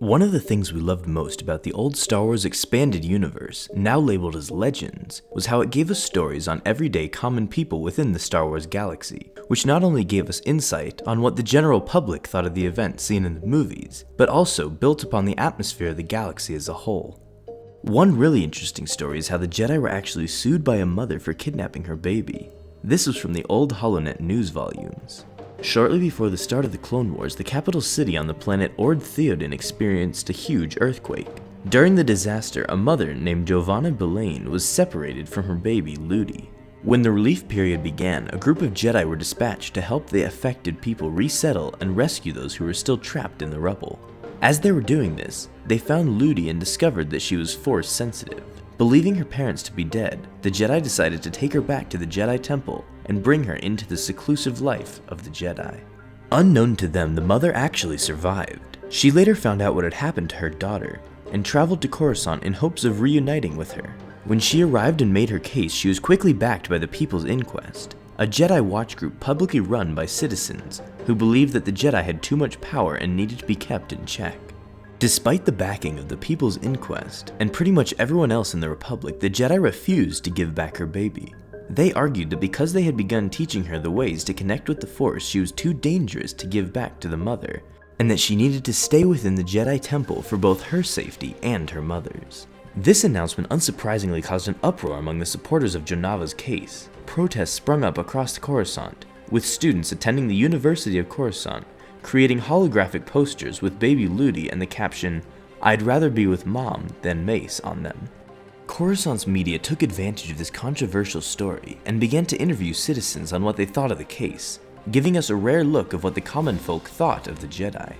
One of the things we loved most about the old Star Wars expanded universe, now labeled as Legends, was how it gave us stories on everyday common people within the Star Wars galaxy, which not only gave us insight on what the general public thought of the events seen in the movies, but also built upon the atmosphere of the galaxy as a whole. One really interesting story is how the Jedi were actually sued by a mother for kidnapping her baby. This was from the old HoloNet news volumes. Shortly before the start of the Clone Wars, the capital city on the planet Ord Theoden experienced a huge earthquake. During the disaster, a mother named Giovanna Belaine was separated from her baby, Ludi. When the relief period began, a group of Jedi were dispatched to help the affected people resettle and rescue those who were still trapped in the rubble. As they were doing this, they found Ludi and discovered that she was Force sensitive. Believing her parents to be dead, the Jedi decided to take her back to the Jedi Temple and bring her into the seclusive life of the Jedi. Unknown to them, the mother actually survived. She later found out what had happened to her daughter and traveled to Coruscant in hopes of reuniting with her. When she arrived and made her case, she was quickly backed by the People's Inquest, a Jedi watch group publicly run by citizens who believed that the Jedi had too much power and needed to be kept in check. Despite the backing of the People's Inquest and pretty much everyone else in the Republic, the Jedi refused to give back her baby. They argued that because they had begun teaching her the ways to connect with the Force, she was too dangerous to give back to the mother, and that she needed to stay within the Jedi Temple for both her safety and her mother's. This announcement unsurprisingly caused an uproar among the supporters of Jonava's case. Protests sprung up across Coruscant, with students attending the University of Coruscant creating holographic posters with baby Ludi and the caption, "I'd rather be with mom than Mace" on them. Coruscant's media took advantage of this controversial story and began to interview citizens on what they thought of the case, giving us a rare look of what the common folk thought of the Jedi.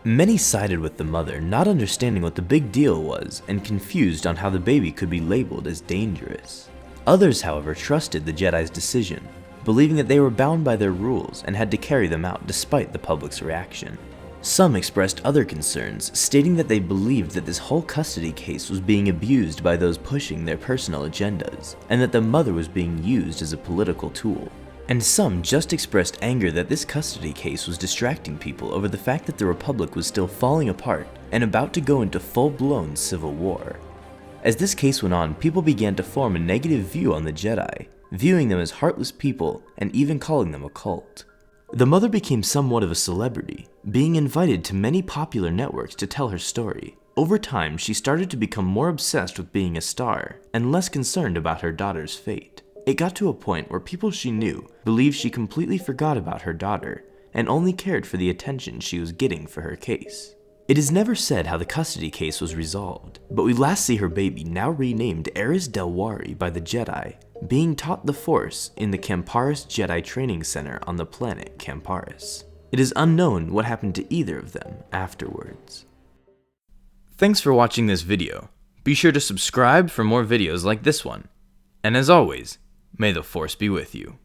Many sided with the mother, not understanding what the big deal was and confused on how the baby could be labeled as dangerous. Others, however, trusted the Jedi's decision, believing that they were bound by their rules and had to carry them out despite the public's reaction. Some expressed other concerns, stating that they believed that this whole custody case was being abused by those pushing their personal agendas, and that the mother was being used as a political tool. And some just expressed anger that this custody case was distracting people over the fact that the Republic was still falling apart and about to go into full-blown civil war. As this case went on, people began to form a negative view on the Jedi, viewing them as heartless people and even calling them a cult. The mother became somewhat of a celebrity, being invited to many popular networks to tell her story. Over time, she started to become more obsessed with being a star and less concerned about her daughter's fate. It got to a point where people she knew believed she completely forgot about her daughter and only cared for the attention she was getting for her case. It is never said how the custody case was resolved, but we last see her baby, now renamed Eris Delwari by the Jedi, being taught the Force in the Camparis Jedi Training Center on the planet Camparis. It is unknown what happened to either of them afterwards. Thanks for watching this video. Be sure to subscribe for more videos like this one. And as always, may the Force be with you.